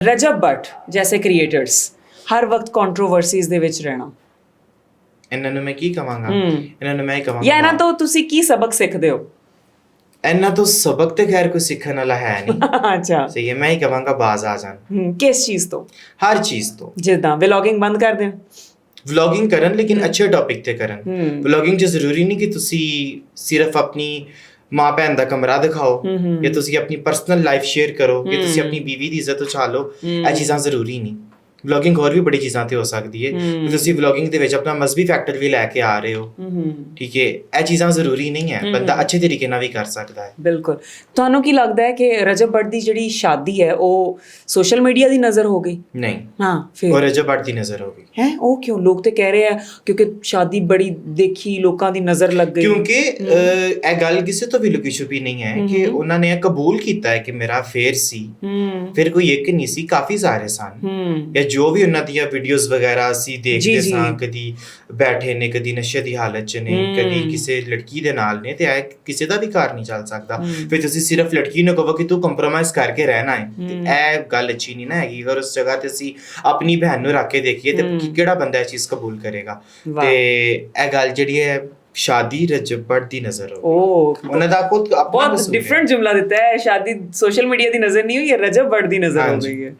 ਰਜਬ ਭੱਟ ਜੈਸੇ ਕ੍ਰੀਏਟਰਸ ਹਰ ਵਕਤ ਕੰਟਰੋਵਰਸੀਜ਼ ਦੇ ਵਿੱਚ ਰਹਿਣਾ, ਇਹਨਾਂ ਨੂੰ ਮੈਂ ਕੀ ਕਵਾਂਗਾ, ਇਹਨਾਂ ਨੂੰ ਮੈਂ ਹੀ ਕਵਾਂਗਾ ਜਾਂ ਇਹਨਾਂ ਤੋਂ ਤੁਸੀਂ ਕੀ ਸਬਕ ਸਿੱਖਦੇ ਹੋ? ਇਹਨਾਂ ਤੋਂ ਸਬਕ ਤੇ ਖੈਰ ਕੋਈ ਸਿੱਖਣ ਵਾਲਾ ਹੈ ਨਹੀਂ। ਅੱਛਾ, ਸਹੀ ਹੈ, ਮੈਂ ਹੀ ਕਵਾਂਗਾ ਬਾਜ਼ ਆ ਜਾਣ ਕਿਸ ਚੀਜ਼ ਤੋਂ? ਹਰ ਚੀਜ਼ ਤੋਂ। ਜਿੱਦਾਂ ਵਲੌਗਿੰਗ ਬੰਦ ਕਰ ਦੇਣ, ਵਲੌਗਿੰਗ ਕਰਨ ਲੇਕਿਨ ਅੱਛੇ ਟੌਪਿਕ ਤੇ ਕਰਨ। ਵਲੌਗਿੰਗ 'ਚ ਜ਼ਰੂਰੀ ਨਹੀਂ ਕਿ ਤੁਸੀਂ ਸਿਰਫ ਆਪਣੀ ਮਾਂ ਭੈਣ ਦਾ ਕਮਰਾ ਦਿਖਾਓ ਜਾਂ ਤੁਸੀਂ ਆਪਣੀ ਪਰਸਨਲ ਲਾਈਫ ਸ਼ੇਅਰ ਕਰੋ ਜਾਂ ਤੁਸੀਂ ਆਪਣੀ ਬੀਵੀ ਦੀ ਇੱਜ਼ਤ ਉਛਾਲੋ। ਇਹ ਚੀਜ਼ਾਂ ਜ਼ਰੂਰੀ ਨਹੀਂ। ਵਲੌਗਿੰਗ ਹੋਰ ਵੀ ਬੜੀ ਚੀਜ਼ਾਂ ਤੇ ਹੋ ਸਕਦੀ ਹੈ। ਤੁਸੀਂ ਵਲੌਗਿੰਗ ਦੇ ਵਿੱਚ ਆਪਣਾ ਮਜ਼ਹਬੀ ਫੈਕਟਰ ਵੀ ਲੈ ਕੇ ਆ ਰਹੇ ਹੋ, ਠੀਕ ਹੈ, ਇਹ ਚੀਜ਼ਾਂ ਜ਼ਰੂਰੀ ਨਹੀਂ ਹੈ। ਬੰਦਾ ਅੱਛੇ ਤਰੀਕੇ ਨਾਲ ਵੀ ਕਰ ਸਕਦਾ ਹੈ। ਬਿਲਕੁਲ। ਤੁਹਾਨੂੰ ਕੀ ਲੱਗਦਾ ਹੈ ਕਿ ਰਜਬ ਭੱਟ ਦੀ ਜਿਹੜੀ ਸ਼ਾਦੀ ਹੈ ਉਹ ਸੋਸ਼ਲ ਮੀਡੀਆ ਦੀ ਨਜ਼ਰ ਹੋ ਗਈ? ਨਹੀਂ, ਹਾਂ, ਫਿਰ ਉਹ ਰਜਬ ਭੱਟ ਦੀ ਨਜ਼ਰ ਹੋ ਗਈ ਹੈ। ਉਹ ਕਿਉਂ? ਲੋਕ ਤੇ ਕਹਿ ਰਹੇ ਆ ਕਿਉਂਕਿ ਸ਼ਾਦੀ ਬੜੀ ਦੇਖੀ, ਲੋਕਾਂ ਦੀ ਨਜ਼ਰ ਲੱਗ ਗਈ। ਕਿਉਂਕਿ ਇਹ ਗੱਲ ਕਿਸੇ ਤੋਂ ਵੀ ਲੁਕੀ ਛੁਪੀ ਨਹੀਂ ਹੈ ਕਿ ਉਹਨਾਂ ਨੇ ਇਹ ਕਬੂਲ ਕੀਤਾ ਹੈ ਕਿ ਮੇਰਾ ਅਫੇਅਰ ਸੀ। ਫਿਰ ਕੋਈ ਇੱਕ ਨਹੀਂ ਸੀ, ਕਾਫੀ ਸਾਰੇ ਸਨ। ਜਾਂ ਜੋ ਵੀ ਉਹਨਾਂ ਦੀਆਂ ਵੀਡੀਓਜ਼ ਵਗੈਰਾ ਅਸੀਂ ਦੇਖਦੇ ਸਾਂ, ਕਦੀ ਬੈਠੇ ਨੇ, ਕਦੀ ਨਸ਼ੇ ਦੀ ਹਾਲਤ 'ਚ ਨੇ, ਕਦੀ ਕਿਸੇ ਲੜਕੀ ਦੇ ਨਾਲ ਨੇ, ਤੇ ਇਹ ਕਿਸੇ ਦਾ ਵੀ ਘਰ ਨਹੀਂ ਚੱਲ ਸਕਦਾ। ਫਿਰ ਤੁਸੀਂ ਸਿਰਫ ਲੜਕੀ ਨੂੰ ਕਹੋ ਕਿ ਤੂੰ ਕੰਪਰੋਮਾਈਜ਼ ਕਰਕੇ ਰਹਿਣਾ ਹੈ, ਤੇ ਇਹ ਗੱਲ ਅੱਛੀ ਨਹੀਂ ਨਾ ਹੈਗੀ। ਅਗਰ ਉਸ ਜਗ੍ਹਾ ਤੇ ਅਸੀਂ ਆਪਣੀ ਭੈਣ ਨੂੰ ਰੱਖ ਕੇ ਦੇਖੀਏ ਤੇ ਕਿਹੜਾ ਬੰਦਾ ਇਹ ਚੀਜ਼ ਕਬੂਲ ਕਰੇਗਾ? ਤੇ ਇਹ ਗੱਲ ਜਿਹੜੀ ਹੈ ਸ਼ਾਦੀ ਰਜਬ ਭੱਟ ਦੀ ਨਜ਼ਰ ਹੋ, ਉਹਨਾਂ ਦਾ ਬਹੁਤ ਡਿਫਰੈਂਟ ਜੁਮਲਾ ਦਿੱਤਾ ਹੈ। ਸ਼ਾਦੀ ਸੋਸ਼ਲ ਮੀਡੀਆ ਦੀ ਨਜ਼ਰ ਨਹੀਂ ਹੋਈ, ਰਜਬ ਭੱਟ ਦੀ ਨਜ਼ਰ ਹੋ ਗਈ ਹੈ।